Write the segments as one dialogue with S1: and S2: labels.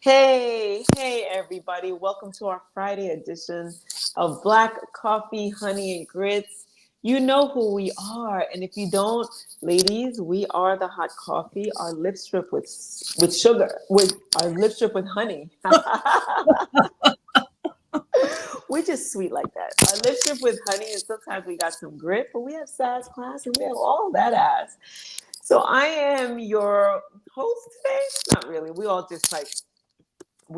S1: Hey, everybody. Welcome to our Friday edition of Black Coffee, Honey, and Grits. You know who we are. And if you don't, ladies, we are the hot coffee, our lip strip with sugar, with our lip strip with honey. We're just sweet like that. Our lip strip with honey, and sometimes we got some grit, but we have sass, class, and we have all that ass. So I am your host today. Not really. We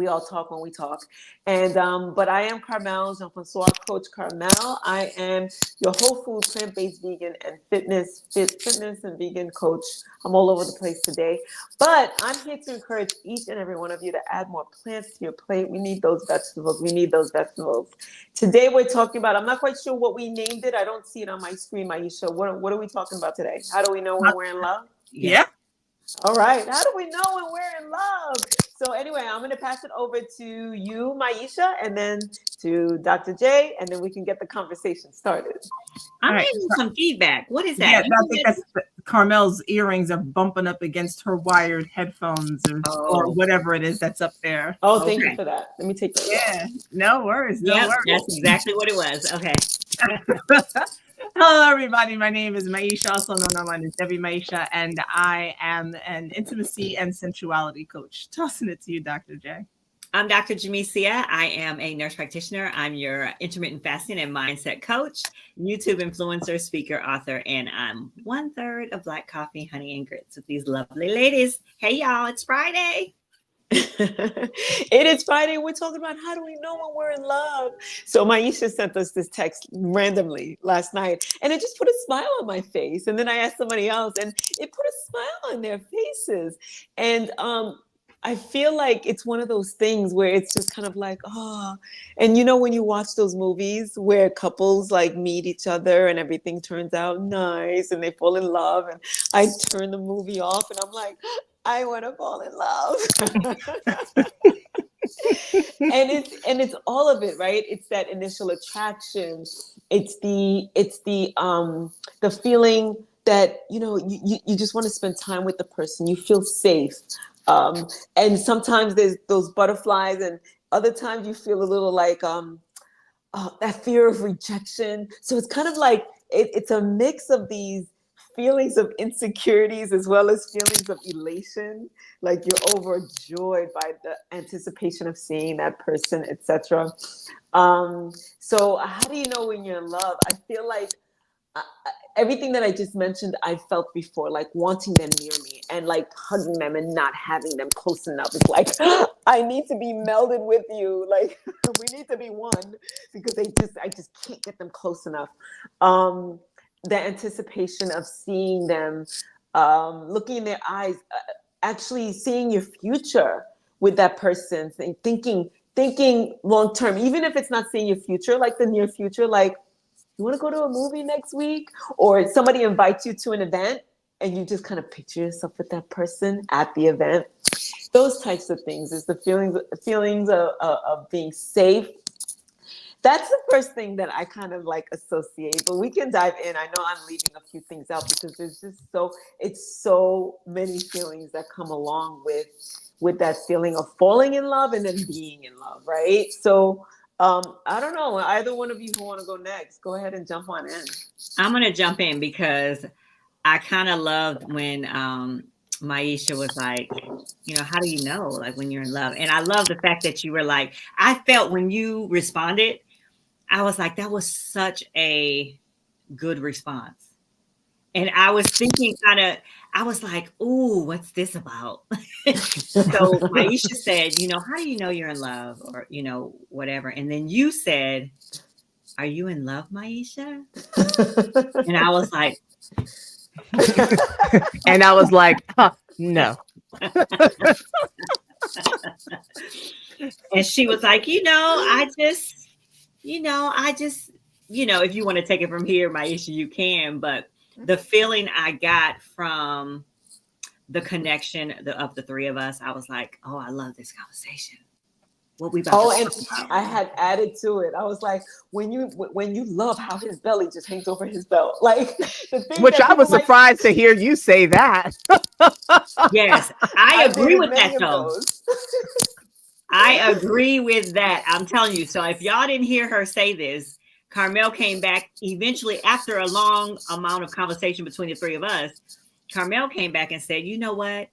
S1: all talk when we talk. And but I am Carmel, Jean-Francois Coach Carmel. I am your whole food, plant-based vegan and fitness and vegan coach. I'm all over the place today. But I'm here to encourage each and every one of you to add more plants to your plate. We need those vegetables. We need those vegetables. Today we're talking about, I'm not quite sure what we named it. I don't see it on my screen, Maisha. What are we talking about today? How do we know when we're in love?
S2: Yeah.
S1: All right. How do we know when we're in love? So anyway, I'm going to pass it over to you, Maisha, and then to Dr. J, and then we can get the conversation started.
S3: I'm
S2: Right.
S3: getting some feedback. What is
S2: Yeah,
S3: that?
S2: I think that's Carmel's earrings are bumping up against her wired headphones or whatever it is that's up there.
S1: Oh, thank you for that. Let me take that.
S2: Yeah, no worries. No
S3: Yep,
S2: worries.
S3: that's exactly what it was. Okay.
S2: Hello, everybody. My name is Maisha, also known online as Debbie Maisha, and I am an intimacy and sensuality coach. Tossing it to you, Dr. J.
S3: I'm Dr. Jamesia. I am a nurse practitioner. I'm your intermittent fasting and mindset coach, YouTube influencer, speaker, author, and I'm 1/3 of Black Coffee, Honey, and Grits with these lovely ladies. Hey, y'all, it's Friday.
S1: It is Friday. We're talking about how do we know when we're in love. So Maisha sent us this text randomly last night, and it just put a smile on my face. And then I asked somebody else, and it put a smile on their faces. And I feel like it's one of those things where it's just kind of like, oh, and you know, when you watch those movies where couples like meet each other and everything turns out nice and they fall in love, and I turn the movie off and I'm like, I want to fall in love. and it's all of it, right? It's that initial attraction. It's the feeling that, you know, you just want to spend time with the person. You feel safe. And sometimes there's those butterflies, and other times you feel a little like that fear of rejection. So it's kind of like it's a mix of these feelings of insecurities as well as feelings of elation, like you're overjoyed by the anticipation of seeing that person, etc. So how do you know when you're in love? I feel like everything that I just mentioned, I felt before, like wanting them near me and like hugging them and not having them close enough. It's like, I need to be melded with you. Like we need to be one, because I just can't get them close enough. The anticipation of seeing them, looking in their eyes, actually seeing your future with that person, thinking long term, even if it's not seeing your future, like the near future, like, you want to go to a movie next week? Or somebody invites you to an event and you just kind of picture yourself with that person at the event. Those types of things is the feelings of being safe. That's the first thing that I kind of like associate, but we can dive in. I know I'm leaving a few things out because there's just so many feelings that come along with that feeling of falling in love and then being in love, right? So I don't know. Either one of you who want to go next, go ahead and jump on in.
S3: I'm going to jump in because I kind of loved when Maisha was like, you know, how do you know, like, when you're in love? And I love the fact that you were like, I felt when you responded, I was like, that was such a good response. And I was thinking I was like, ooh, what's this about? So Maisha said, you know, how do you know you're in love, or, you know, whatever. And then you said, are you in love, Maisha? And I was like,
S2: No.
S3: And she was like, I just, if you want to take it from here, Maisha, you can. But the feeling I got from the connection of the three of us, I was like, oh, I love this conversation. What we about to talk about.
S1: I had added to it. I was like, when you love how his belly just hangs over his belt, like the thing.
S2: Which I was surprised to hear you say that.
S3: Yes, I agree with that though. I agree with that. I'm telling you. So if y'all didn't hear her say this, Carmel came back eventually after a long amount of conversation between the three of us. Carmel came back and said, you know what?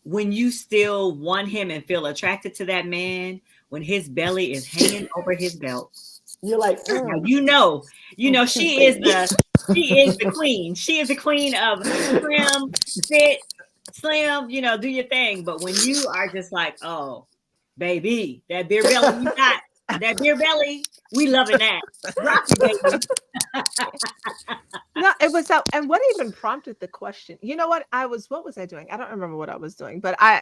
S3: When you still want him and feel attracted to that man, when his belly is hanging over his belt,
S1: You're like,
S3: now, you know, she is the queen. She is the queen of trim, fit, slim, do your thing. But when you are just like, oh, baby, that beer belly you got, that beer belly, we loving that. Drop it, baby.
S2: No, it was that. And what even prompted the question? You know what? What was I doing? I don't remember what I was doing, but I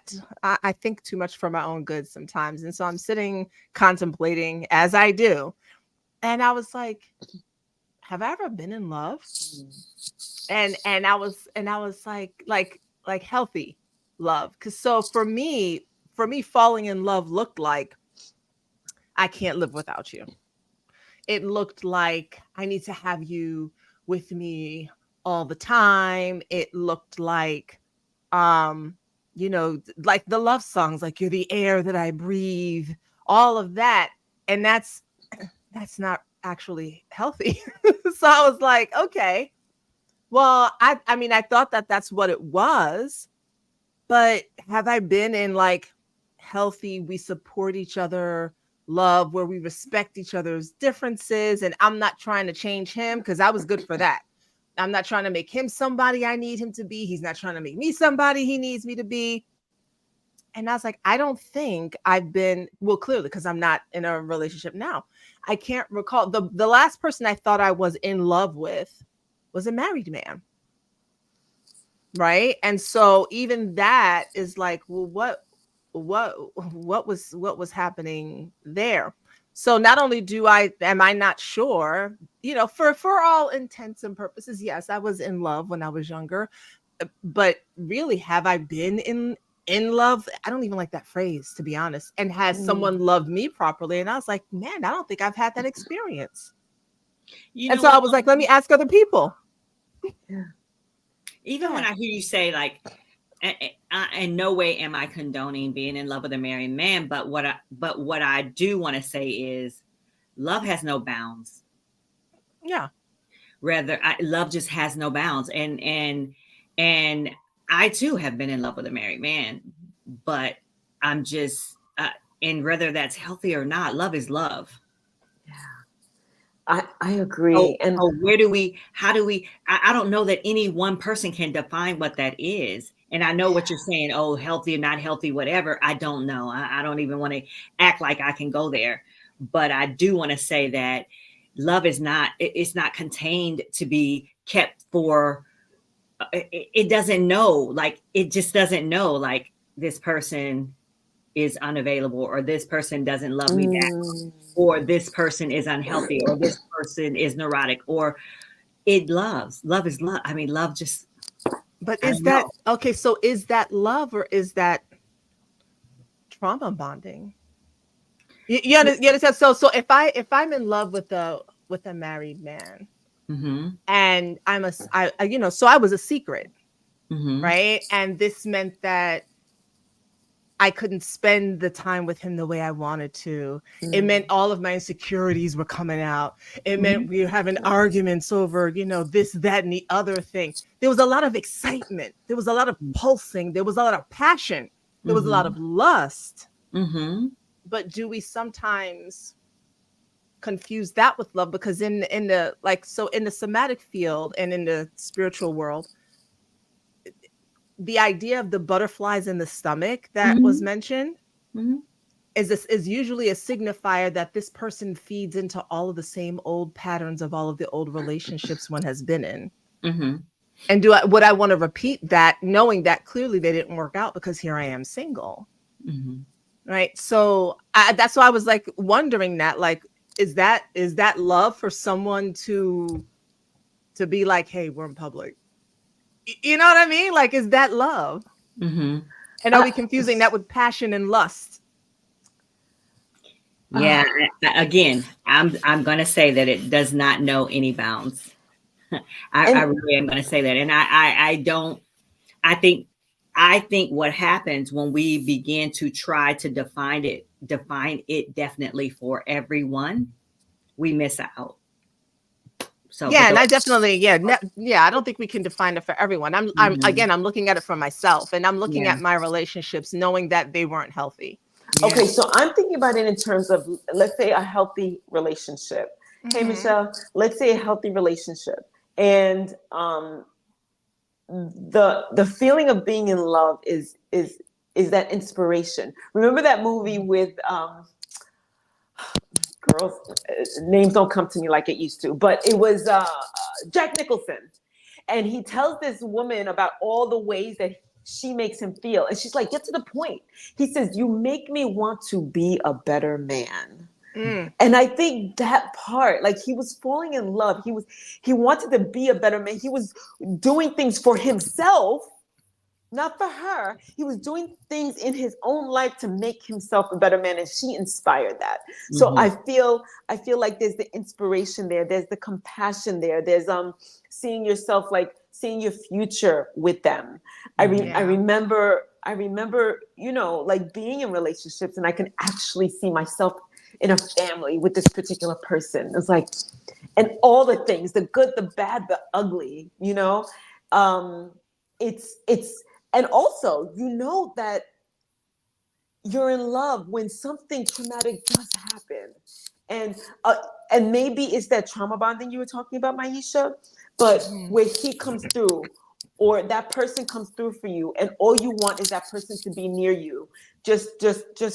S2: think too much for my own good sometimes. And so I'm sitting contemplating as I do. And I was like, have I ever been in love? And I was like healthy love. Cause so for me, falling in love looked like I can't live without you. It looked like I need to have you with me all the time. It looked like, like the love songs, like you're the air that I breathe, all of that. And that's not actually healthy. So I was like, okay, well, I mean, I thought that that's what it was, but have I been in like healthy, we support each other, love where we respect each other's differences, and I'm not trying to change him because I was good for that. I'm not trying to make him somebody I need him to be. He's not trying to make me somebody he needs me to be. And I was like, I don't think I've been, well, clearly, because I'm not in a relationship now. I can't recall. The last person I thought I was in love with was a married man. Right. And so even that is like, well, what was happening there? So not only am I not sure, for all intents and purposes, yes, I was in love when I was younger, but really, have I been in love? I don't even like that phrase, to be honest. And has someone loved me properly? And I was like, man, I don't think I've had that experience. And so I was like, let me ask other people.
S1: Yeah.
S3: Even when I hear you say like, in no way am I condoning being in love with a married man, but what I do want to say is love has no bounds.
S2: Yeah.
S3: Rather, love just has no bounds. And I too have been in love with a married man, but I'm just, and whether that's healthy or not, love is love.
S1: Yeah, I agree.
S3: And how do we, I don't know that any one person can define what that is. And I know what you're saying, oh, healthy or not healthy, whatever. I don't know. I don't even want to act like I can go there. But I do want to say that love is not, it's not contained to be kept for, it doesn't know, like, it just doesn't know, like, this person is unavailable, or this person doesn't love me back, or this person is unhealthy, or this person is neurotic, or love is love. I mean, love just.
S2: But is that okay? So is that love, or is that trauma bonding? You understand? So if I'm in love with a married man, and so I was a secret, right? And this meant that I couldn't spend the time with him the way I wanted to. It meant all of my insecurities were coming out. It meant we were having arguments over, this, that, and the other thing. There was a lot of excitement. There was a lot of pulsing. There was a lot of passion. There was a lot of lust. But do we sometimes confuse that with love? Because in the somatic field and in the spiritual world, the idea of the butterflies in the stomach that was mentioned is usually a signifier that this person feeds into all of the same old patterns of all of the old relationships one has been in. And would I want to repeat that, knowing that clearly they didn't work out, because here I am single. Right. So that's why I was like wondering that, like, is that love for someone to be like, hey, we're in public? You know what I mean? Like, is that love? And are we confusing that with passion and lust?
S3: Yeah. Again, I'm going to say that it does not know any bounds. I really am going to say that. And I I think what happens when we begin to try to define it definitely for everyone, we miss out. So, but
S2: Yeah, and I
S3: those,
S2: definitely, yeah, I don't think we can define it for everyone. I'm
S3: Mhm.
S2: again, I'm looking at it for myself, and I'm looking
S3: Yeah,
S2: at my relationships, knowing that they weren't healthy.
S3: yeah.
S1: Okay, so I'm thinking about it in terms of, let's say, a healthy relationship. Hey,
S2: Mhm.
S1: Michelle, let's say a healthy relationship, and the feeling of being in love is that inspiration. Remember that movie with girls, names don't come to me like it used to, but it was Jack Nicholson, and he tells this woman about all the ways that she makes him feel, and she's like, get to the point. He says, you make me want to be a better man.
S2: Mm.
S1: And I think that part, like, he was falling in love, he wanted to be a better man, he was doing things for himself, not for her. He was doing things in his own life to make himself a better man, and she inspired that. So
S3: Mhm.
S1: I feel like there's the inspiration there, there's the compassion there, there's seeing yourself, like seeing your future with them.
S3: Mhm.
S2: Yeah.
S1: I remember, you know, like being in relationships, and I can actually see myself in a family with this particular person. It's like, and all the things, the good, the bad, the ugly, you know. um it's and also, you know, that you're in love when something traumatic does happen, and uh, and maybe it's that trauma bonding you were talking about, Maisha, but
S2: Mhm.
S1: where he comes through, or that person comes through for you, and all you want is that person to be near you, just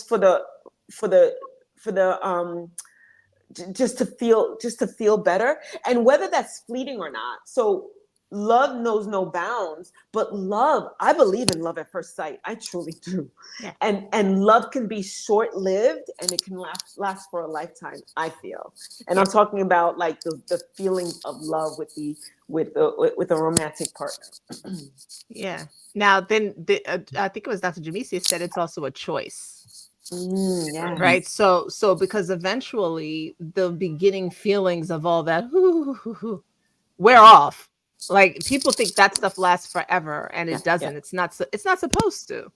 S1: for the for the just to feel better, and whether that's fleeting or not. So love knows no bounds, but love, I believe in love at first sight, I truly do.
S2: Yeah.
S1: And love can be short-lived, and it can last for a lifetime, I feel. And
S2: Yeah.
S1: I'm talking about like the feelings of love with a romantic partner.
S2: Yeah. Now, then, I think it was Dr. Jamisia said it's also a choice,
S1: Yes.
S2: right? So because eventually the beginning feelings of all that wear off. Like people think that stuff lasts forever, and
S1: Yeah,
S2: it
S1: yeah.
S2: doesn't. It's not supposed to.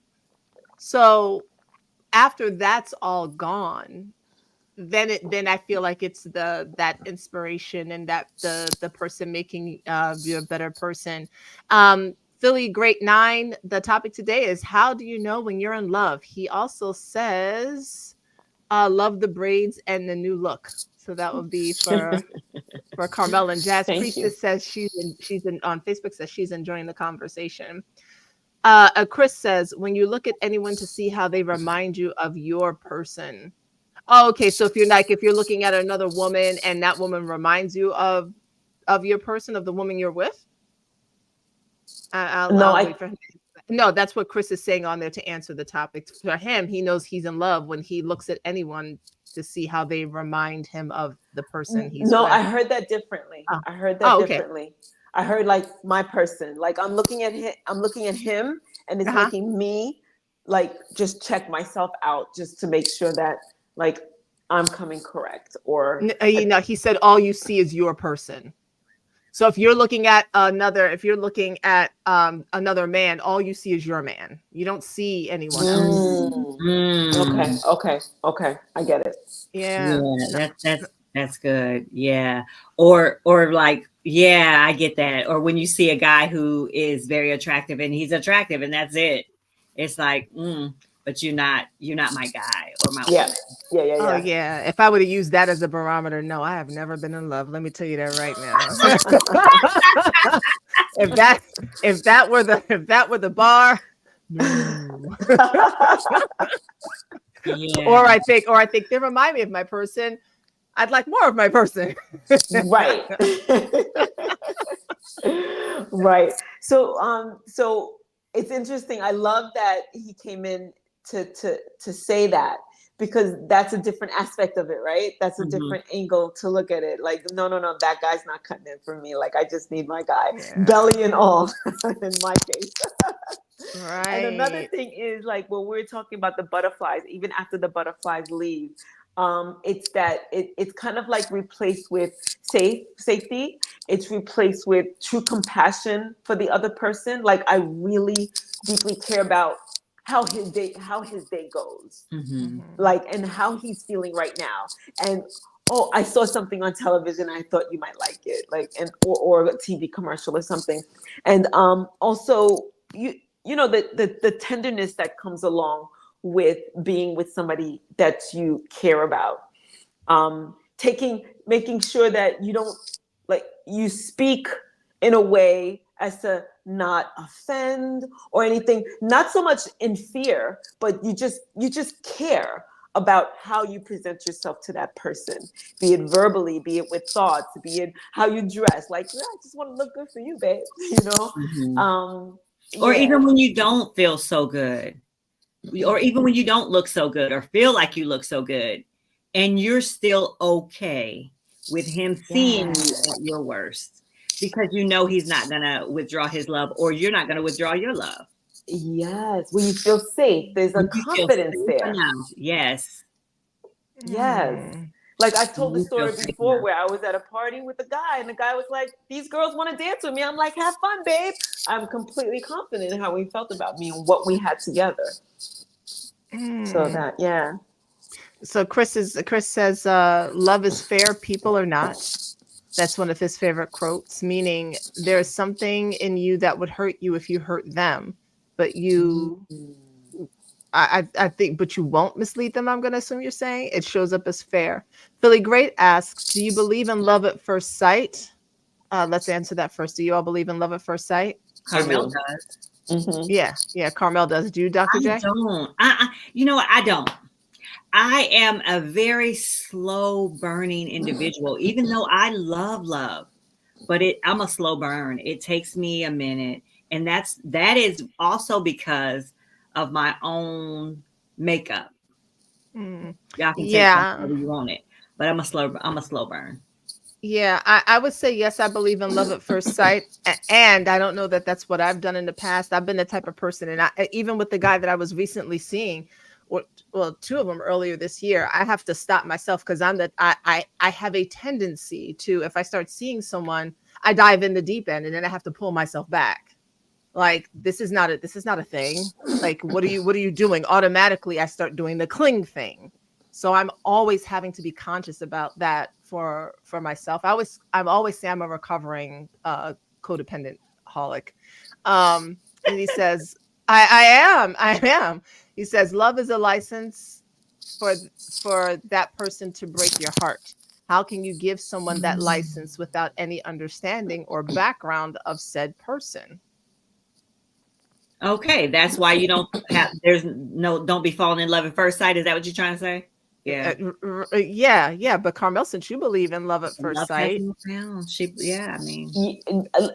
S2: So after that's all gone, then I feel like it's that inspiration and that the person making you a better person. Philly Great Nine, the topic today is how do you know when you're in love? He also says love the braids and the new look. So that would be for Carmel. And Jazz
S1: Thank you.
S2: Priestess says she's in on Facebook, says she's enjoying the conversation. Chris says when you look at anyone to see how they remind you of your person. Oh, okay. So if you're looking at another woman and that woman reminds you of your person, of the woman you're with,
S1: No,
S2: I'll wait for him. No, that's what Chris is saying on there to answer the topic. For him, he knows he's in love when he looks at anyone to see how they remind him of the person he's
S1: no,
S2: with.
S1: I heard that differently.
S2: Oh,
S1: I heard that
S2: oh okay.
S1: differently. I heard like my person, like I'm looking at him, and it's
S2: Uh-huh.
S1: making me like just check myself out, just to make sure that like I'm coming correct, or
S2: You know, he said all you see is your person. So if you're looking at another man, all you see is your man. You don't see anyone else.
S1: Okay,
S3: Mm.
S1: okay, I get it.
S2: Yeah.
S3: Yeah,
S2: No,
S3: that's good. Yeah. Or like, yeah, I get that. Or when you see a guy who is very attractive and he's attractive and that's it. It's like, but you're not my guy or my
S1: Yeah,
S3: woman.
S2: oh
S1: yeah.
S2: yeah. If I would have used that as a barometer, no, I have never been in love. Let me tell you that right now. if that were the bar, no.
S3: Yeah.
S2: or I think they remind me of my person. I'd like more of my person.
S1: Right. Right. So it's interesting. I love that he came in to say that, because that's a different aspect of it, right? That's a
S3: Mhm.
S1: different angle to look at it. Like, no, that guy's not cutting it for me. Like, I just need my guy,
S2: Yeah.
S1: belly and all, in my case. And another
S2: Right.
S1: thing is, like, when we're talking about the butterflies, even after the butterflies leave, It's that it's kind of like replaced with safety. It's replaced with true compassion for the other person. Like I really deeply care about how his day goes,
S3: Mhm.
S1: like, and how he's feeling right now. And oh, I saw something on television. I thought you might like it, like, and or a TV commercial or something. And also you know the tenderness that comes along with being with somebody that you care about. Making sure that you don't, like, you speak in a way as to not offend or anything, not so much in fear, but you just care about how you present yourself to that person, be it verbally, be it with thoughts, be it how you dress. Like, yeah, I just want to look good for you, babe.
S3: Mhm. Or
S1: Yeah.
S3: even when you don't feel so good, or even when you don't look so good or feel like you look so good, and you're still okay with him seeing you at your worst, because you know he's not gonna withdraw his love, or you're not gonna withdraw your love.
S1: Yes, when you feel safe, there's a
S3: When you feel
S1: confidence
S3: safe
S1: there.
S3: enough, yes.
S1: Yes.
S2: Mm.
S1: Like I've told the
S3: When you feel
S1: story
S3: safe
S1: before
S3: enough.
S1: where I was at a party with a guy and the guy was like, these girls want to dance with me. I'm like, have fun, babe. I'm completely confident in how he felt about me and what we had together. So
S2: Mm.
S1: that, yeah.
S2: So Chris says, love is fair, people are not. That's one of his favorite quotes, meaning there's something in you that would hurt you if you hurt them, but you, I think, but you won't mislead them. I'm going to assume you're saying it shows up as fair. Philly Great asks, do you believe in love at first sight? Let's answer that first. Do you all believe in love at first sight?
S3: Carmel
S1: do.
S3: does.
S1: Mm-hmm.
S2: Yeah. Carmel does. Do you, Dr.
S3: I
S2: J?
S3: don't. You know what? I don't. I am a very slow burning individual, even though I love love, but I'm a slow burn. It takes me a minute. And that is also because of my own makeup.
S2: Mm.
S3: Y'all can take that
S2: Yeah.
S3: however you want it, but I'm a slow burn.
S2: Yeah, I would say yes, I believe in love at first sight. And I don't know that that's what I've done in the past. I've been the type of person, and even with the guy that I was recently seeing, or well, two of them earlier this year, I have to stop myself because I have a tendency to, if I start seeing someone, I dive in the deep end and then I have to pull myself back. Like this is not a thing. Like what are you doing? Automatically I start doing the cling thing. So I'm always having to be conscious about that for myself. I'm always say I'm a recovering codependent holic. And he says, I am. He says, love is a license for that person to break your heart. How can you give someone that license without any understanding or background of said person?
S3: Okay, that's why you don't be falling in love at first sight. Is that what you're trying to say? Yeah.
S2: Yeah. But Carmel, since you believe in love at first
S3: Love has
S2: sight,
S3: no ground. Yeah, I mean.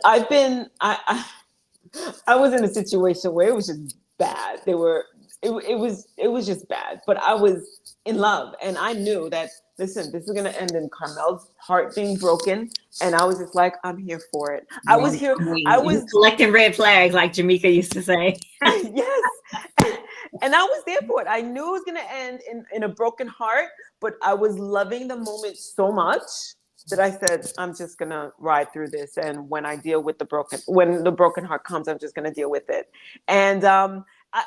S1: I've been, I was in a situation where it was just bad. It was just bad, but I was in love and I knew that, listen, this is going to end in Carmel's heart being broken. And I was just like, I'm here for it. I was here. I
S3: You're
S1: was
S3: collecting red flags, like Jamaica used to say.
S1: yes. And I was there for it. I knew it was going to end in a broken heart, but I was loving the moment so much that I said, I'm just going to ride through this. And when when the broken heart comes, I'm just going to deal with it. And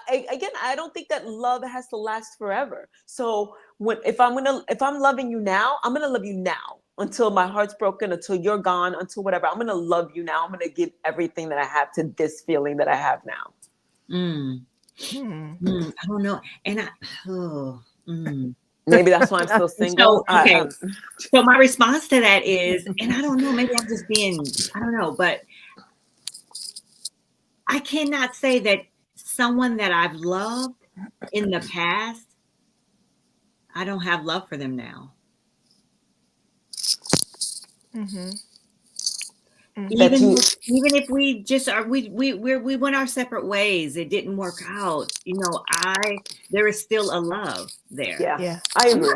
S1: again, I don't think that love has to last forever. So if I'm loving you now, I'm going to love you now until my heart's broken, until you're gone, until whatever. I'm going to love you now. I'm going to give everything that I have to this feeling that I have now.
S3: I don't know. And
S1: maybe that's why I'm still single.
S3: So, okay. So my response to that is, and I don't know, maybe I'm just being, I don't know, but I cannot say that someone that I've loved in the past, I don't have love for them now. Even if we just are, we went our separate ways. It didn't work out. There is still a love there.
S1: Yeah. I agree.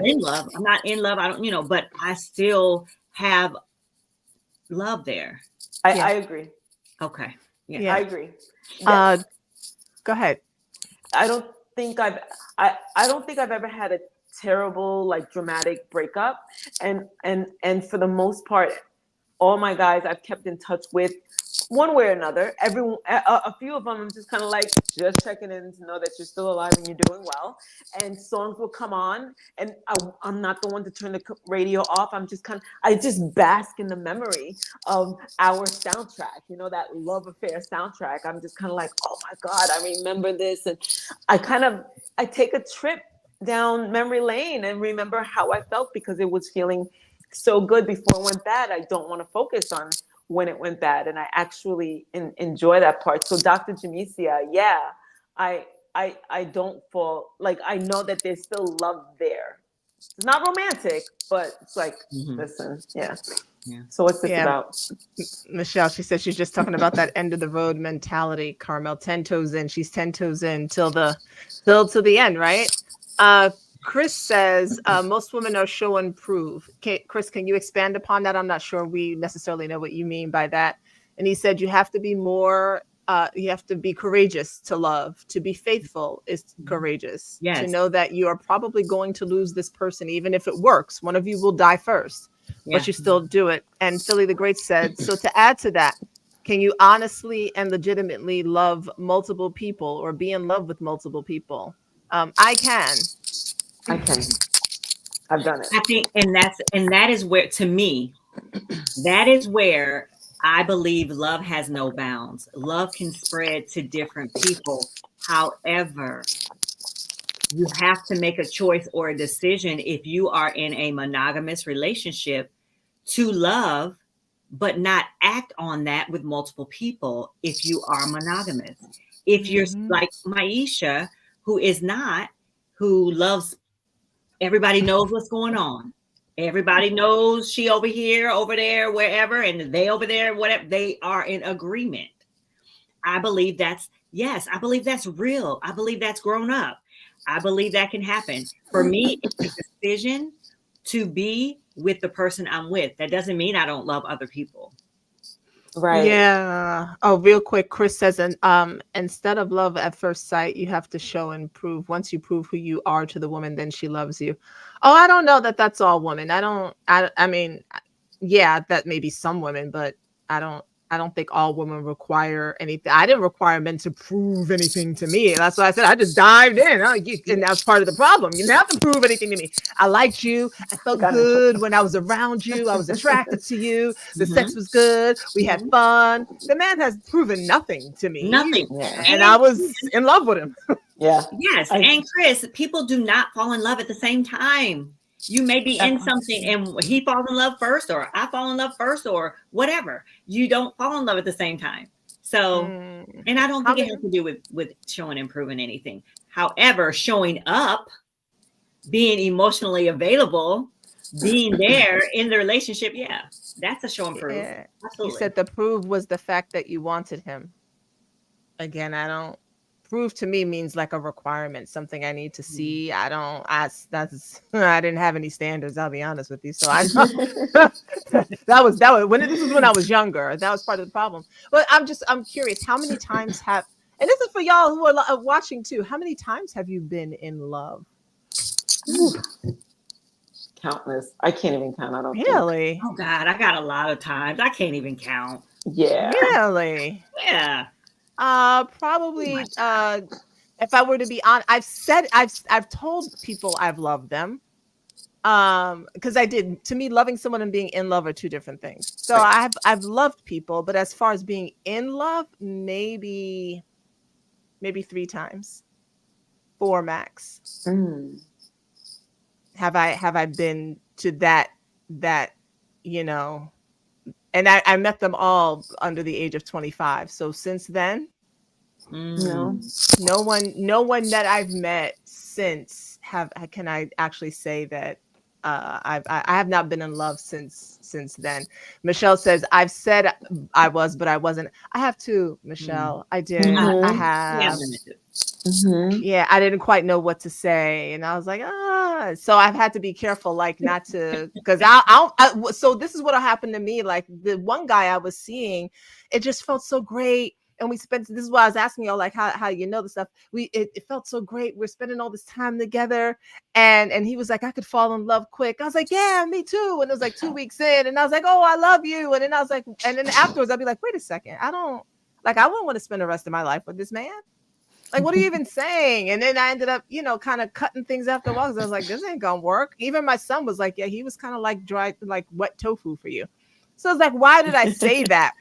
S3: I'm not in love. I don't, but I still have love there.
S1: I agree.
S3: Okay.
S2: Yeah.
S1: I agree.
S2: Go ahead.
S1: I don't think I've ever had terrible, like dramatic breakup. And for the most part, all my guys I've kept in touch with one way or another. Everyone, a few of them, I'm just kind of like just checking in to know that you're still alive and you're doing well. And songs will come on, and I'm not the one to turn the radio off. I just bask in the memory of our soundtrack. You know, that love affair soundtrack. I'm just kind of like, oh my God, I remember this, and I take a trip down memory lane and remember how I felt because it was feeling so good before it went bad. I don't want to focus on when it went bad, and I actually enjoy that part. So Dr. Jamesia, yeah, I don't fall, like, I know that there's still love there. It's not romantic, but it's like, listen, yeah. So what's this about?
S2: Michelle, she said she's just talking about that end of the road mentality. Carmel, 10 toes in. She's 10 toes in till to the end, right? Chris says most women are show and prove. Chris, can you expand upon that? I'm not sure we necessarily know what you mean by that. And he said you have to be more, you have to be courageous to love. To be faithful is courageous.
S3: Yes.
S2: To know that you are probably going to lose this person, even if it works. One of you will die first, but you still do it. And Philly the Great said, so to add to that, can you honestly and legitimately love multiple people or be in love with multiple people? I can.
S1: I've done it.
S3: I think, and that is where, to me, that is where I believe love has no bounds. Love can spread to different people. However, you have to make a choice or a decision if you are in a monogamous relationship to love, but not act on that with multiple people if you are monogamous. If you're like Maisha, who loves, everybody knows what's going on. Everybody knows she over here, over there, wherever, and they over there, whatever. They are in agreement. I believe that's real. I believe that's grown up. I believe that can happen. For me, it's a decision to be with the person I'm with. That doesn't mean I don't love other people.
S1: Right.
S2: Yeah. Oh, real quick, Chris says, instead of love at first sight, you have to show and prove. Once you prove who you are to the woman, then she loves you. Oh, I don't know that that's all women. I mean, yeah, that may be some women, but I don't think all women require anything. I didn't require men to prove anything to me. That's why I said I just dived in. And that's part of the problem. You didn't have to prove anything to me. I liked you. I felt good when I was around you. I was attracted to you. The sex was good. We had fun. The man has proven nothing to me.
S3: Nothing.
S1: Yeah.
S2: And I was in love with him.
S1: Yeah.
S3: Yes. And Chris, people do not fall in love at the same time. You may be in something and he falls in love first, or I fall in love first, or whatever. You don't fall in love at the same time. So, and I don't think it has to do with showing and proving anything. However, showing up, being emotionally available, being there in the relationship, yeah, that's a show and prove.
S2: Yeah.
S3: Absolutely.
S2: You said the prove was the fact that you wanted him. Again, prove to me means like a requirement, something I need to see. I didn't have any standards, I'll be honest with you. So this was when I was younger. That was part of the problem. But I'm curious, how many times and this is for y'all who are watching too, how many times have you been in love?
S1: Countless. I can't even count. I don't
S2: really
S1: think.
S3: Oh God, I got a lot of times. I can't even count.
S1: Yeah.
S2: Really?
S3: Yeah.
S2: Probably if I were to be on, I've told people I've loved them. Because I did. To me, loving someone and being in love are two different things. So
S1: Right.
S2: I've loved people, but as far as being in love, maybe 3 times, 4 max. Have I been to that, and I met them all under the age of 25. So since then,
S1: No.
S2: no one that I've met since can I actually say that I have not been in love since then. Michelle says, I've said I was, but I wasn't. I have too, Michelle. I did. I have. Yeah, I didn't quite know what to say, and I was like, so I've had to be careful, like not to, because so this is what'll happen to me. Like the one guy I was seeing, it just felt so great. and we spent, this is why I was asking y'all, like, how you know the stuff. It felt so great. We're spending all this time together. And he was like, I could fall in love quick. I was like, yeah, me too. And it was like 2 weeks in, and I was like, oh, I love you. And then I was like, and then afterwards I'd be like, wait a second. I wouldn't want to spend the rest of my life with this man. Like, what are you even saying? And then I ended up, kind of cutting things after a while, because I was like, this ain't gonna work. Even my son was like, yeah, he was kind of like dry, like wet tofu for you. So I was like, why did I say that?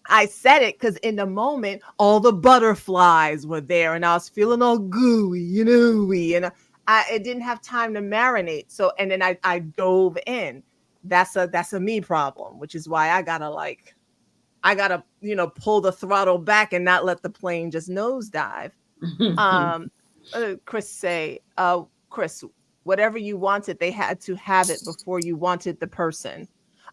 S2: I said it because in the moment, all the butterflies were there, and I was feeling all gooey, and it didn't have time to marinate. So, and then I dove in. That's a me problem, which is why I gotta pull the throttle back and not let the plane just nosedive. Chris, whatever you wanted, they had to have it before you wanted the person.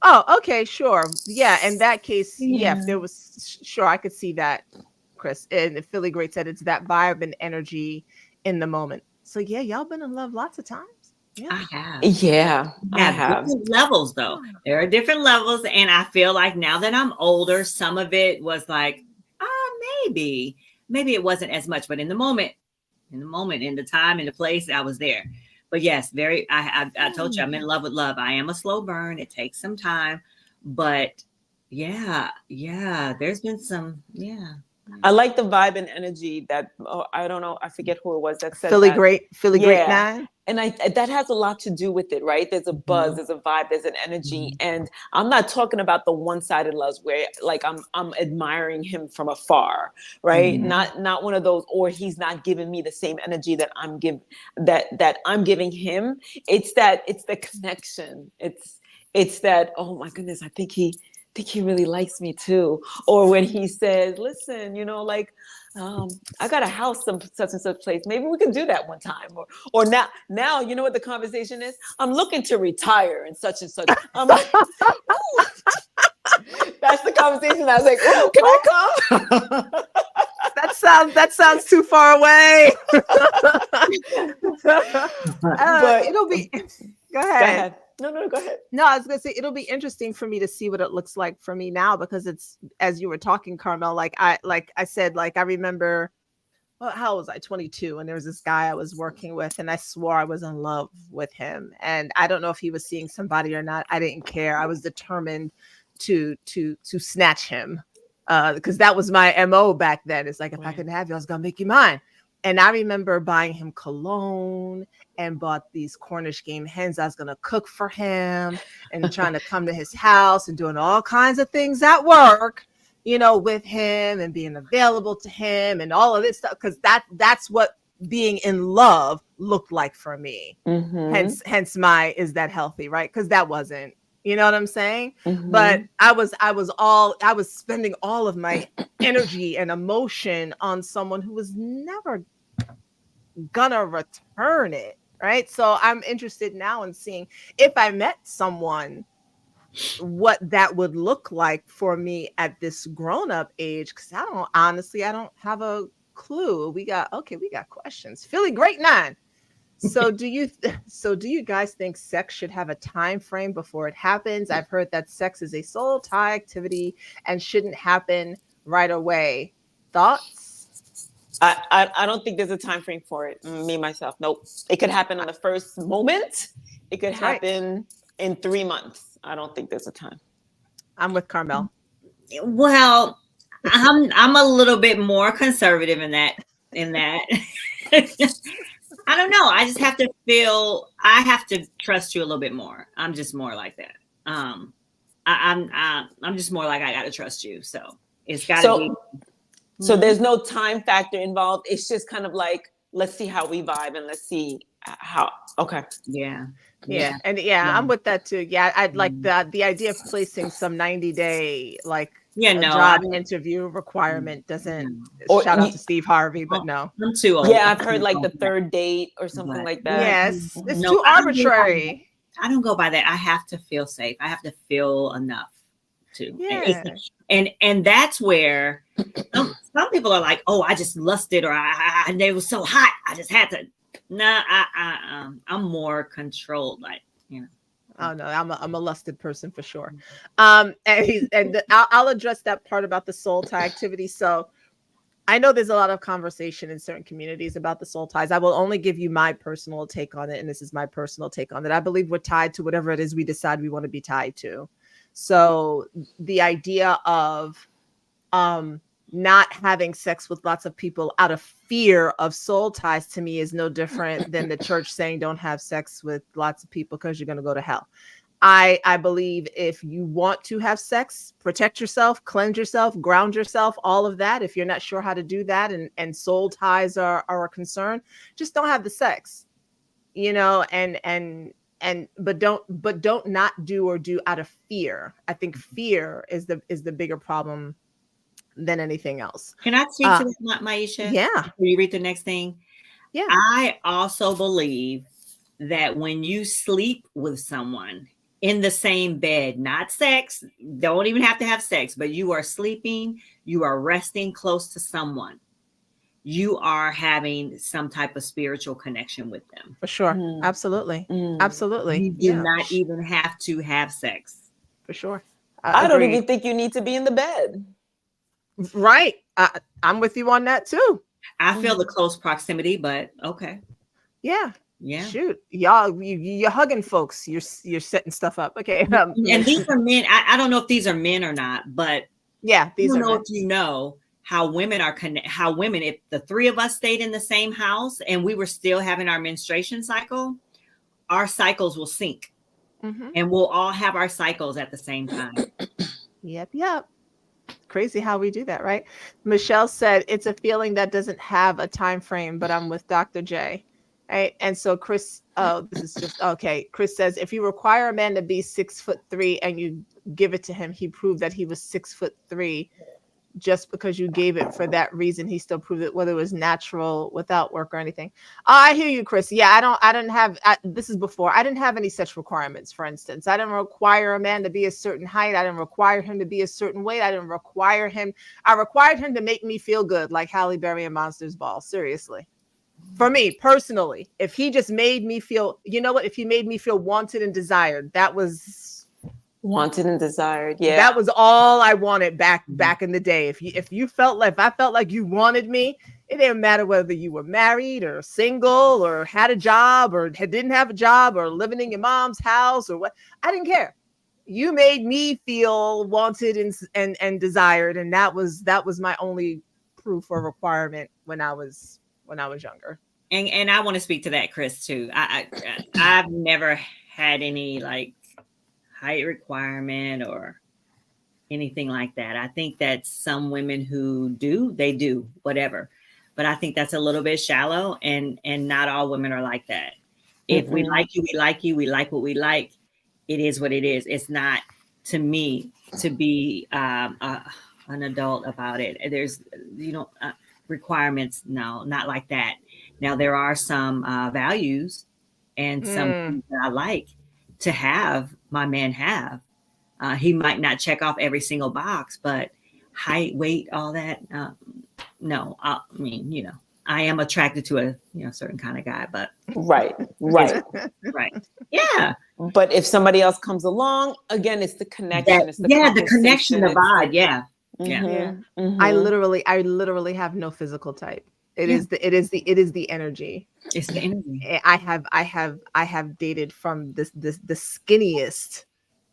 S2: Oh, okay, sure. Yeah, in that case, if there was, sure, I could see that, Chris. And Philly Great said it's that vibe and energy in the moment. So yeah, y'all been in love lots of times. Yeah.
S3: I have.
S1: Yeah, I have.
S3: Different levels, though. There are different levels, and I feel like now that I'm older, some of it was like, maybe it wasn't as much, but in the moment, in the time, in the place, I was there. But yes, I told you, I'm in love with love. I am a slow burn. It takes some time, but yeah, there's been some,
S1: I like the vibe and energy that, I don't know, I forget who it was that said
S2: Philly
S1: that.
S2: Great 9.
S1: And that has a lot to do with it, right? There's a buzz, there's a vibe, there's an energy. And I'm not talking about the one-sided loves where like I'm admiring him from afar, right? Not one of those, or he's not giving me the same energy that I'm giving him. It's the connection. It's that, oh my goodness, I think he really likes me too. Or when he says, listen, I got a house some such and such place. Maybe we can do that one time. Or now, you know what the conversation is? I'm looking to retire and such and such. I'm like, ooh. That's the conversation. I was like, oh, can I come?
S2: That sounds too far away. But it'll be. Go ahead.
S1: No, go ahead.
S2: No, I was gonna say it'll be interesting for me to see what it looks like for me now, because it's, as you were talking, Carmel, I said, I remember, well, how was I? 22, and there was this guy I was working with, and I swore I was in love with him, and I don't know if he was seeing somebody or not. I didn't care. I was determined to snatch him, because that was my MO back then. It's like, if I couldn't have you, I was gonna make you mine. And I remember buying him cologne and bought these Cornish game hens. I was going to cook for him and trying to come to his house and doing all kinds of things at work, with him and being available to him and all of this stuff. Because that's what being in love looked like for me. Hence my, is that healthy, right? Because that wasn't, you know what I'm saying? But I was spending all of my energy and emotion on someone who was never gonna return it, right? So I'm interested now in seeing, if I met someone, what that would look like for me at this grown-up age, because I don't have a clue. We got questions. Philly Great 9. So do you guys think sex should have a time frame before it happens? I've heard that sex is a soul tie activity and shouldn't happen right away. Thoughts?
S1: I don't think there's a time frame for it. Me, myself, nope. It could happen on the first moment. It could happen in 3 months. I don't think there's a time.
S2: I'm with Carmel.
S3: Well, I'm a little bit more conservative in that. I don't know. I just have to I have to trust you a little bit more. I'm just more like that. I'm just more like, I got to trust you. So it's got to be.
S1: So there's no time factor involved. It's just kind of like, let's see how we vibe and let's see how. Okay.
S2: Yeah. And I'm with that too. Yeah. I'd like the idea of placing some 90-day, job interview requirement doesn't, shout out to Steve Harvey, but no.
S3: I'm too old.
S1: Yeah, I've heard like the third date or something like that.
S2: Yes, it's too arbitrary.
S3: I don't go by that. I have to feel safe. I have to feel enough to.
S2: Yeah.
S3: And that's where some people are like, oh, I just lusted, or I they was so hot, I just had to. Nah, I'm more controlled,
S2: Oh no, I'm a lusted person for sure. I'll address that part about the soul tie activity. So I know there's a lot of conversation in certain communities about the soul ties. I will only give you my personal take on it, and this is my personal take on it. I believe we're tied to whatever it is we decide we want to be tied to. So the idea of not having sex with lots of people out of fear of soul ties to me is no different than the church saying don't have sex with lots of people because you're going to go to hell. I believe if you want to have sex, protect yourself, cleanse yourself, ground yourself, all of that. If you're not sure how to do that and soul ties are a concern, just don't have the sex, you know, but don't not do or do out of fear. I think fear is the bigger problem than anything else.
S3: Can I speak to that, Maisha?
S2: Yeah.
S3: Before you read the next thing?
S2: Yeah.
S3: I also believe that when you sleep with someone in the same bed, not sex, don't even have to have sex, but you are sleeping, you are resting close to someone, you are having some type of spiritual connection with them.
S2: For sure. Absolutely. Absolutely.
S3: You do not even have to have sex.
S2: For sure.
S1: I don't even think you need to be in the bed.
S2: Right. I'm with you on that too.
S3: I feel the close proximity, but okay.
S2: Yeah.
S3: Yeah.
S2: Shoot, y'all, you're hugging folks. You're setting stuff up. Okay.
S3: And these are men. I don't know if these are men or not, but
S2: yeah, these
S3: I don't
S2: are
S3: know
S2: men.
S3: if you know how women are if the three of us stayed in the same house and we were still having our menstruation cycle, our cycles will sync. And we'll all have our cycles at the same time.
S2: Yep. Crazy how we do that, right? Michelle said it's a feeling that doesn't have a time frame, but I'm with Dr. J. Right. And so Chris, this is just okay. Chris says if you require a man to be 6'3" and you give it to him, he proved that he was 6'3. Just because you gave it for that reason, he still proved it, whether it was natural, without work or anything. I hear you, Chris. Yeah, this is before. I didn't have any such requirements, for instance. I didn't require a man to be a certain height. I didn't require him to be a certain weight. I required him to make me feel good, like Halle Berry and Monsters Ball. Seriously. For me personally, if he just made me feel, you know what? If he made me feel wanted and desired, that was
S1: wanted and desired. Yeah,
S2: that was all I wanted back in the day. If I felt like you wanted me, it didn't matter whether you were married or single or had a job or didn't have a job or living in your mom's house or what. I didn't care. You made me feel wanted and desired, and that was my only proof or requirement when I was younger.
S3: And I want to speak to that, Chris, too. I've never had any like height requirement or anything like that. I think that some women who do, they do whatever, but I think that's a little bit shallow, and not all women are like that. If we like you, we like you, we like what we like. It is what it is. It's not, to me, to be an adult about it. There's, requirements. No, not like that. Now there are some values and some things that I like to have my man have. He might not check off every single box, but height, weight, all that. No, I mean, I am attracted to a certain kind of guy, but
S1: right.
S3: Yeah.
S1: But if somebody else comes along, again, it's the connection. It's
S3: the connection, the vibe. Yeah.
S2: I literally have no physical type. It is the energy.
S3: It's the energy.
S2: I have dated from the skinniest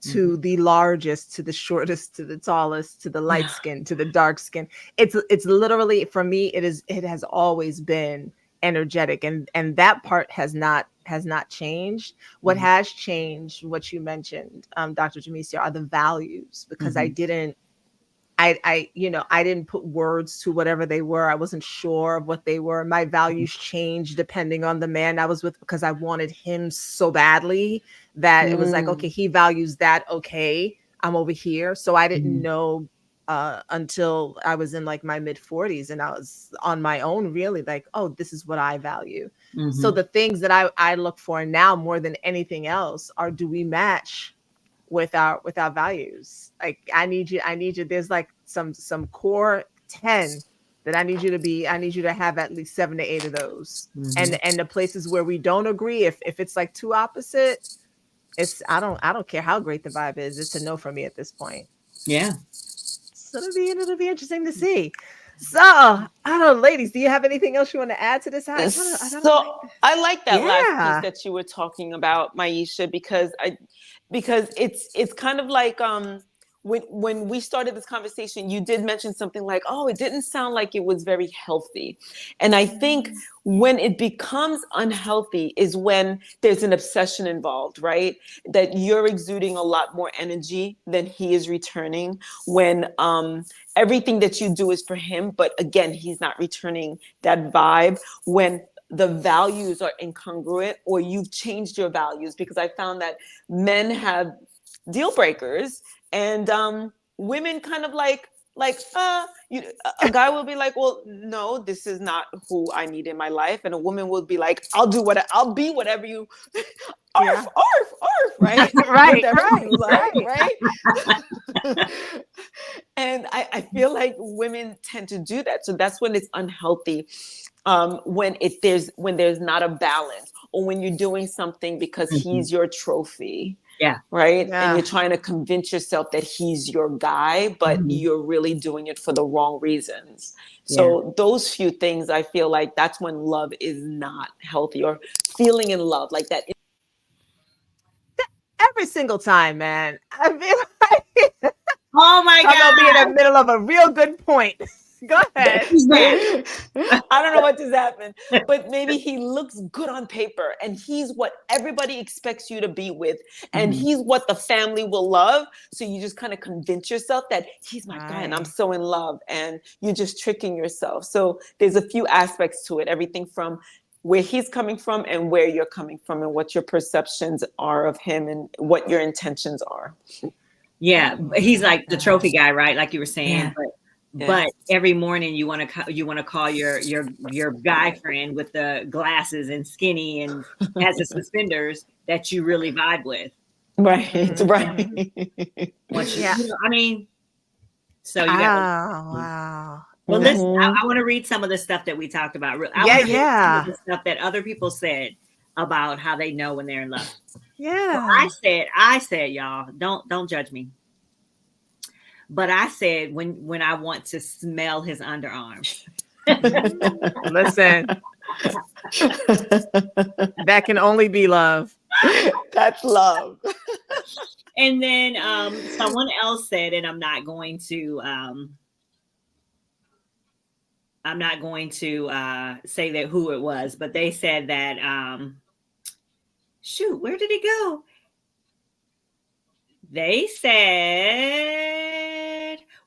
S2: to the largest, to the shortest, to the tallest, to the light skin, to the dark skin. It's literally, for me, it has always been energetic, and that part has not changed. What has changed, what you mentioned, Dr. Jamesia, are the values, because I didn't put words to whatever they were. I wasn't sure of what they were. My values changed depending on the man I was with, because I wanted him so badly that it was like, okay, he values that. Okay, I'm over here. So I didn't know until I was in like my mid 40s, and I was on my own, really like, oh, this is what I value. So the things that I look for now more than anything else are, do we match with our values? Like, I need you. There's like some core 10 that I need you to have at least 7 to 8 of those. And the places where we don't agree, if it's like too opposite, I don't care how great the vibe is. It's a no for me at this point.
S3: Yeah.
S2: So it'll be interesting to see. So I don't know, ladies, do you have anything else you want to add to this?
S1: So I like that last
S2: Yeah.
S1: piece that you were talking about, Maisha, because it's kind of like when we started this conversation, you did mention something like, oh, it didn't sound like it was very healthy. And I think when it becomes unhealthy is when there's an obsession involved, right? That you're exuding a lot more energy than he is returning, when everything that you do is for him, but again, he's not returning that vibe, when the values are incongruent or you've changed your values. Because I found that men have deal breakers, and women kind of like a guy will be like, well, no, this is not who I need in my life, and a woman will be like, I'll be whatever you arf, right?
S2: Right,
S1: Whatever you
S2: right,
S1: like, right? And I feel like women tend to do that, so that's when it's unhealthy. When there's not a balance, or when you're doing something because he's your trophy.
S3: Yeah.
S1: Right.
S2: Yeah.
S1: And you're trying to convince yourself that he's your guy, but you're really doing it for the wrong reasons. So those few things, I feel like that's when love is not healthy, or feeling in love like that.
S2: Every single time, man. I feel like
S3: Oh my
S2: I'm gonna be in
S3: God.
S2: the middle of a real good point. Go ahead.
S1: I don't know what just happened, but maybe he looks good on paper and he's what everybody expects you to be with, and he's what the family will love. So you just kind of convince yourself that he's my guy and I'm so in love, and you're just tricking yourself. So there's a few aspects to it, everything from where he's coming from and where you're coming from, and what your perceptions are of him and what your intentions are.
S3: Yeah, he's like the trophy guy, right? Like you were saying,
S1: Yeah.
S3: but every morning you want to call your guy friend with the glasses and skinny and has the suspenders that you really vibe with.
S1: Right, right.
S3: Once
S2: Yeah.
S3: I mean, so you got.
S2: Wow.
S3: Well, listen, I want to read some of the stuff that we talked about. I wanna read some of the stuff that other people said about how they know when they're in love.
S2: Yeah.
S3: Well, I said, y'all, don't judge me. But I said when I want to smell his underarms.
S2: Listen, that can only be love.
S1: That's love.
S3: And then someone else said, and I'm not going to say that who it was, but they said that shoot, where did it go? They said,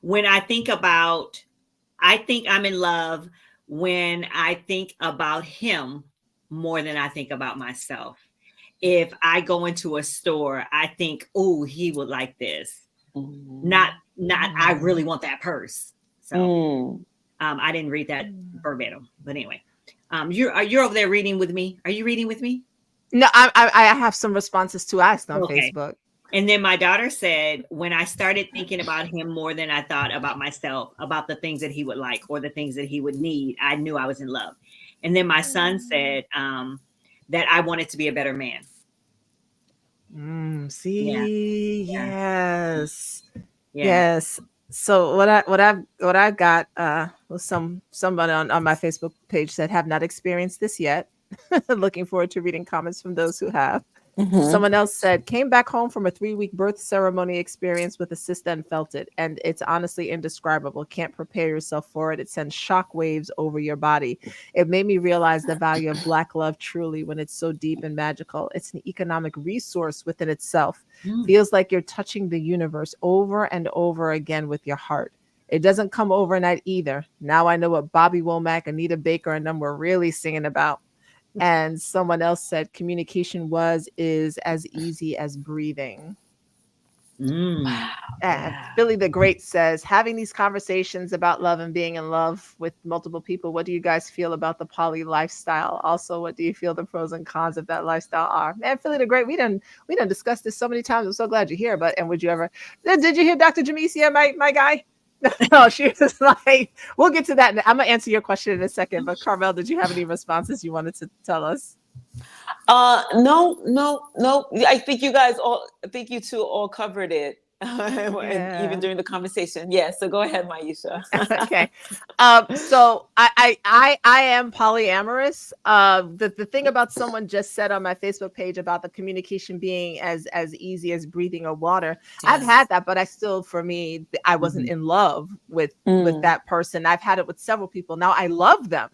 S3: when I think I'm in love when I think about him more than I think about myself. If I go into a store, I think, oh, he would like this. Not I really want that purse. So I didn't read that verbatim, but anyway, you're over there reading with me. Are you reading with me?
S2: No, I have some responses to ask on Facebook.
S3: And then my daughter said, when I started thinking about him more than I thought about myself, about the things that he would like or the things that he would need, I knew I was in love. And then my son said that I wanted to be a better man.
S2: Yes. So what I got was somebody on my Facebook page that have not experienced this yet. Looking forward to reading comments from those who have. Someone else said, came back home from a 3-week birth ceremony experience with a sister and felt it. And it's honestly indescribable. Can't prepare yourself for it. It sends shock waves over your body. It made me realize the value of Black love truly when it's so deep and magical. It's an economic resource within itself. Feels like you're touching the universe over and over again with your heart. It doesn't come overnight either. Now I know what Bobby Womack, Anita Baker, and them were really singing about. And someone else said communication is as easy as breathing. And Philly the Great says, having these conversations about love and being in love with multiple people, what do you guys feel about the poly lifestyle? Also, what do you feel the pros and cons of that lifestyle are? Man, Philly the Great, we done discussed this so many times. I'm so glad you're here. But, and would you ever, did you hear Dr. Jamesia, my guy? No, she was like, we'll get to that. I'm going to answer your question in a second. But Carmel, did you have any responses you wanted to tell us?
S1: No. I think you two all covered it. And even during the conversation. Yeah. So go ahead, Maisha.
S2: Okay. So I am polyamorous. The thing about someone just said on my Facebook page about the communication being as easy as breathing or water. I've had that, but I still, for me, I wasn't in love with that person. I've had it with several people. Now I love them.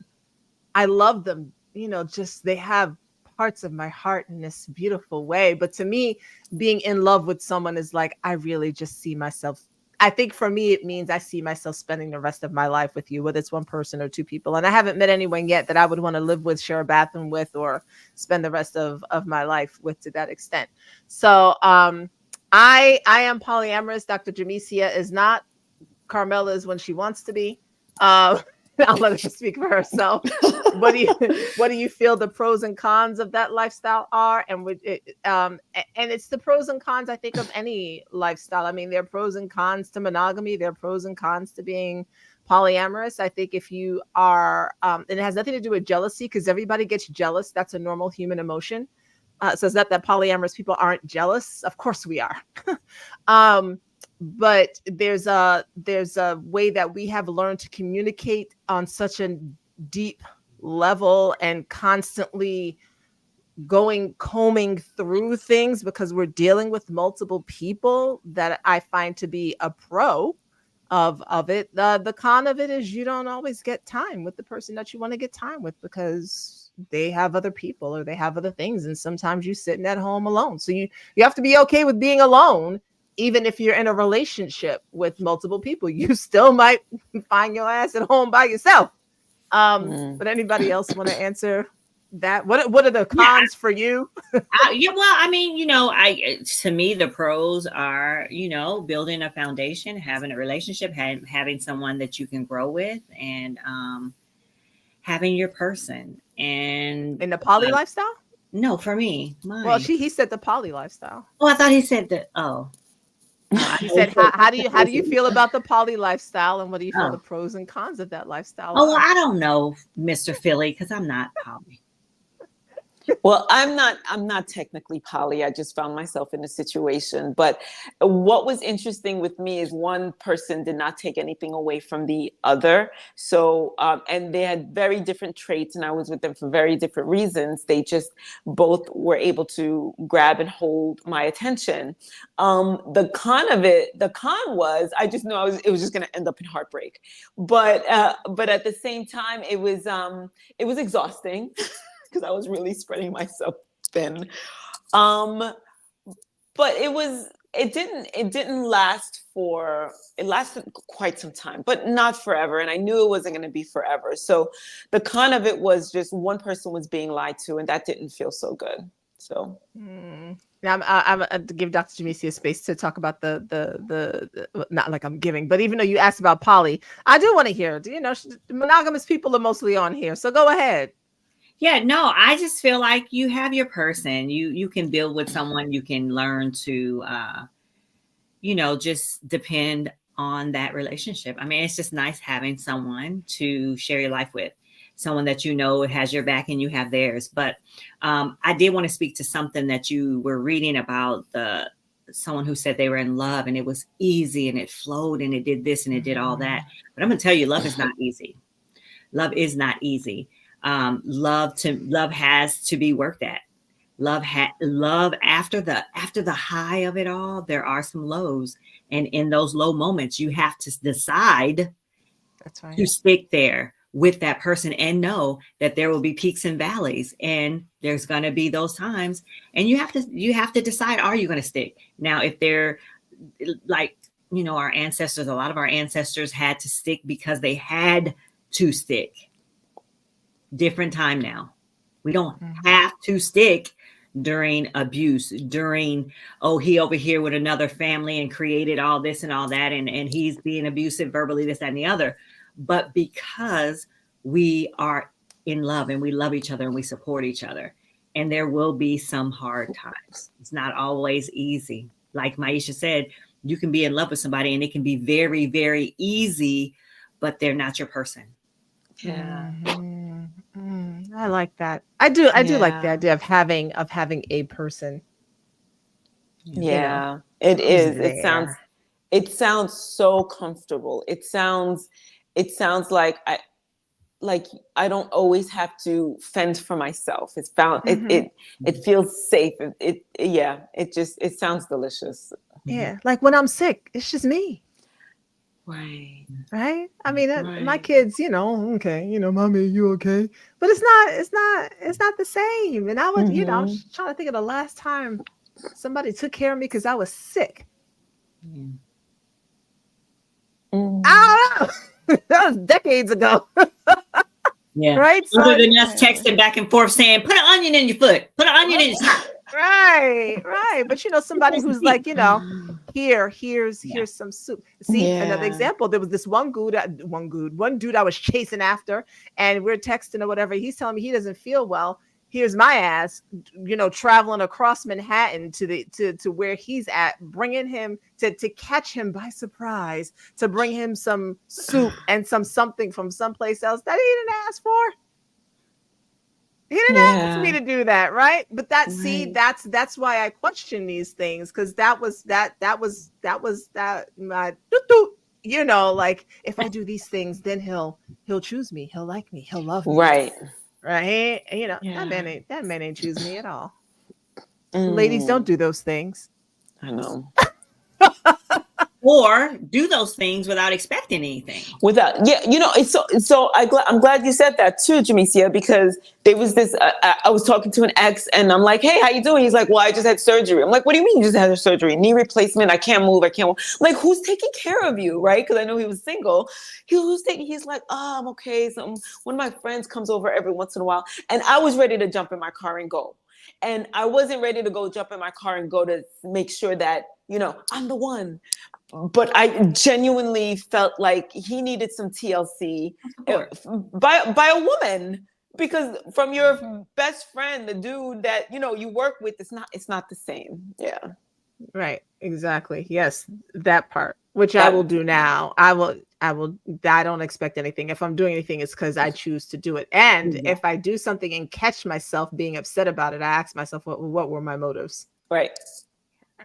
S2: Just they have parts of my heart in this beautiful way. But to me, being in love with someone is like, I really just see myself. I think for me, it means I see myself spending the rest of my life with you, whether it's one person or two people. And I haven't met anyone yet that I would want to live with, share a bathroom with, or spend the rest of my life with to that extent. So I am polyamorous. Dr. Jamesia is not. Carmela is when she wants to be. I'll let her speak for herself. What do you feel the pros and cons of that lifestyle are? And it's the pros and cons, I think, of any lifestyle. I mean, there are pros and cons to monogamy. There are pros and cons to being polyamorous. I think if you are, and it has nothing to do with jealousy, because everybody gets jealous. That's a normal human emotion. So it's not that polyamorous people aren't jealous. Of course we are. But there's a way that we have learned to communicate on such a deep level and constantly combing through things because we're dealing with multiple people that I find to be a pro of it. The con of it is you don't always get time with the person that you want to get time with because they have other people or they have other things. And sometimes you're sitting at home alone. So you have to be okay with being alone. Even if you're in a relationship with multiple people, you still might find your ass at home by yourself. But anybody else want to answer that? What are the cons for you?
S3: Well, I mean, to me, the pros are, building a foundation, having a relationship, having someone that you can grow with, and having your person. And
S2: in the poly lifestyle?
S3: No, for me, mine.
S2: Well, he said the poly lifestyle.
S3: Oh, I thought he said that. Oh.
S2: He said, how do you feel about the poly lifestyle, and what do you feel the pros and cons of that lifestyle?
S3: Oh, well, I don't know, Mr. Philly, because I'm not poly.
S1: Well, I'm not technically poly. I just found myself in a situation. But what was interesting with me is one person did not take anything away from the other. So, and they had very different traits, and I was with them for very different reasons. They just both were able to grab and hold my attention. The con was I just knew it was just going to end up in heartbreak. But at the same time, it was exhausting. Because I was really spreading myself thin. But it didn't last it lasted quite some time, but not forever. And I knew it wasn't going to be forever. So the con of it was just one person was being lied to, and that didn't feel so good. So.
S2: Now I'm to give Dr. Jamesia space to talk about the not like I'm giving, but even though you asked about poly, I do want to hear, monogamous people are mostly on here. So go ahead.
S3: Yeah, no, I just feel like you have your person. You can build with someone. You can learn to, just depend on that relationship. I mean, it's just nice having someone to share your life with, someone that has your back and you have theirs. But I did want to speak to something that you were reading about, someone who said they were in love and it was easy and it flowed and it did this and it did all that. But I'm going to tell you, love is not easy. Love is not easy. Love has to be worked at. Love after the high of it all, there are some lows, and in those low moments, you have to decide to stick there with that person and know that there will be peaks and valleys, and there's going to be those times, and you have to decide, are you going to stick? Now, if they're like, our ancestors, a lot of our ancestors had to stick because they had to stick. Different time now. We don't have to stick during abuse, during, he over here with another family and created all this and all that, and he's being abusive verbally, this, that, and the other. But because we are in love and we love each other and we support each other, and there will be some hard times. It's not always easy. Like Maisha said, you can be in love with somebody and it can be very, very easy, but they're not your person.
S1: Yeah.
S2: I like that. I do like the
S1: Yeah.
S2: idea of having a person,
S1: Yeah, it
S2: who's
S1: is.
S2: there.
S1: It sounds so comfortable. It sounds like I don't always have to fend for myself.
S2: Mhm.
S1: It feels safe. Yeah, it sounds delicious.
S2: Yeah, like when I'm sick, it's just me.
S1: Right.
S2: Right? I mean, my
S1: Right.
S2: kids, okay, mommy, you okay? But it's not the same. And I was
S1: Mm-hmm.
S2: just trying to think of the last time somebody took care of me because I was sick.
S3: Yeah.
S1: Mm.
S2: I don't know. That was decades ago.
S3: Yeah.
S2: Right? So
S3: Other than us texting back and forth saying, put an onion in your foot, put an onion in your sock.
S2: right. But somebody who's like,
S3: Yeah.
S2: here's some soup. See, another
S1: Yeah.
S2: example. There was this one dude I was chasing after, and we're texting or whatever. He's telling me he doesn't feel well. Here's my ass, traveling across Manhattan to where he's at, bringing him to catch him by surprise, to bring him some soup and something from someplace else that he didn't ask for. He didn't ask me
S1: Yeah.
S2: to do that, right? But
S1: Right.
S2: that's why I question these things, because that was my like, if I do these things, then he'll choose me, he'll like me, he'll love me,
S1: Right.
S2: right?
S1: Yeah.
S2: That man ain't choose me at all. Ladies, don't
S1: Mm.
S2: do those things.
S1: I know.
S3: Or do those things without expecting anything.
S1: Without, yeah, it's so I'm glad you said that too, Jamesia, because there was this I was talking to an ex and I'm like, hey, how you doing? He's like, well, I just had surgery. I'm like, what do you mean you just had a surgery? Knee replacement. I can't move. I'm like, who's taking care of you? Right? Because I know he was single. He's like, oh, I'm okay. One of my friends comes over every once in a while. And I was ready to jump in my car and go. And I wasn't ready to go jump in my car and go to make sure that, I'm the one. But I genuinely felt like he needed some TLC by a woman, because from your best friend, the dude that you work with, it's not the same. Yeah.
S2: Right, exactly. Yes, that part, which I will
S1: That.
S2: do now. I don't expect anything. If I'm doing anything, it's because I choose to do it. And
S3: Yeah.
S2: if I do something and catch myself being upset about it, I ask myself, what were my motives,
S1: Right.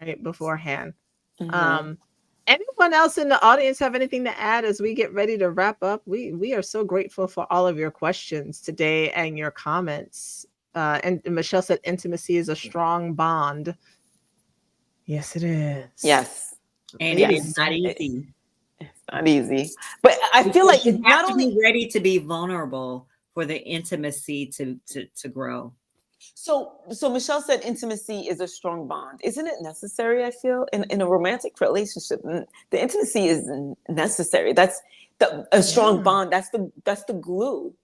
S2: right, beforehand.
S1: Mm-hmm.
S2: Um, anyone else in the audience have anything to add as we get ready to wrap up? We are so grateful for all of your questions today and your comments. And Michelle said intimacy is a strong bond. Yes, it is.
S1: Yes.
S3: And it is
S1: Yes.
S3: not easy.
S1: It's not easy, but I feel
S3: Because
S1: like
S3: you
S1: it's
S3: have
S1: not
S3: to
S1: only.
S3: be ready to be vulnerable for the intimacy to grow.
S1: So Michelle said intimacy is a strong bond. Isn't it necessary? I feel in a romantic relationship, the intimacy is necessary. That's a strong
S2: Yeah.
S1: bond. That's the glue.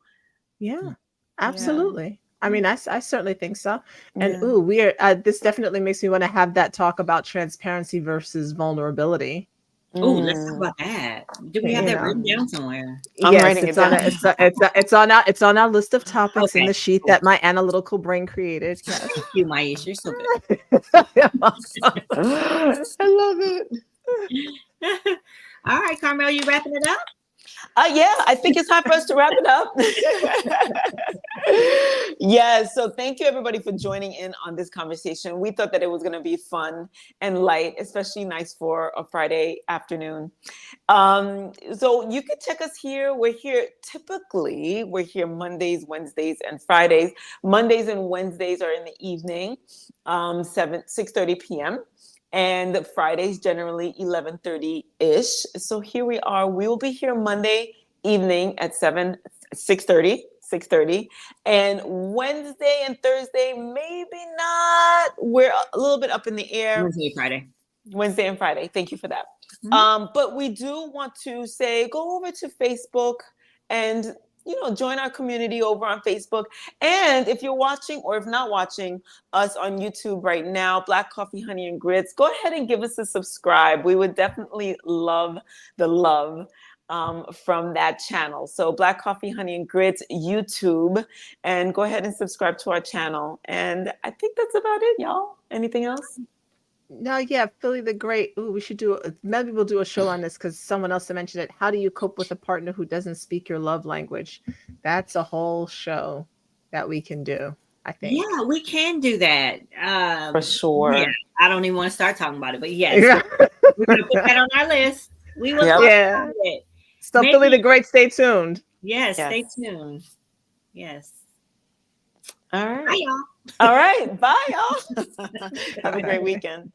S2: Yeah,
S1: Yeah.
S2: absolutely. I mean, I certainly think so. And
S1: Yeah.
S2: ooh, we are. This definitely makes me want to have that talk about transparency versus vulnerability.
S3: Oh, let's talk
S1: Mm.
S3: about that. Do we have
S2: You
S3: that
S2: know,
S3: written down somewhere?
S1: I'm
S2: yes,
S1: writing it down.
S2: it's on our list of topics in
S3: Okay,
S2: the sheet
S3: cool.
S2: that my analytical brain created. Yes.
S3: Thank you, Maisha. You're so good.
S1: I love it.
S3: All right, Carmel, you wrapping it up?
S1: Yeah, I think it's time for us to wrap it up. Yes. So thank you everybody for joining in on this conversation. We thought that it was going to be fun and light, especially nice for a Friday afternoon. So you can check us here. We're here Mondays, Wednesdays, and Fridays. Mondays and Wednesdays are in the evening, 6:30 p.m. And Fridays generally 11:30-ish. So here we are. We will be here Monday evening at 6:30, and Wednesday and Thursday maybe not. We're a little bit up in the air.
S3: Wednesday, Friday.
S1: Wednesday and Friday. Thank you for that.
S2: Mhm.
S1: But we do want to say, go over to Facebook and join our community over on Facebook. And if you're watching, or if not watching us on YouTube right now, Black Coffee, Honey, and Grits, go ahead and give us a subscribe. We would definitely love the love from that channel. So Black Coffee, Honey, and Grits YouTube, and go ahead and subscribe to our channel. And I think that's about it, y'all. Anything else?
S2: No, yeah, Philly the Great. Ooh, we should maybe we'll do a show on this because someone else mentioned it. How do you cope with a partner who doesn't speak your love language? That's a whole show. that we can do, I think.
S3: Yeah, we can do that.
S1: For sure.
S3: Yeah, I don't even want to start talking about it, but yes,
S2: Yeah.
S3: we're going to put that on our list. We will
S1: Yep.
S3: talk
S2: Yeah.
S3: about it.
S2: So
S3: Maybe-
S2: Philly the Great, stay tuned.
S3: Yes, stay
S1: Yes.
S3: tuned. Yes.
S1: All
S3: Bye,
S1: right.
S3: y'all.
S1: All right. Bye, y'all. Have a great weekend.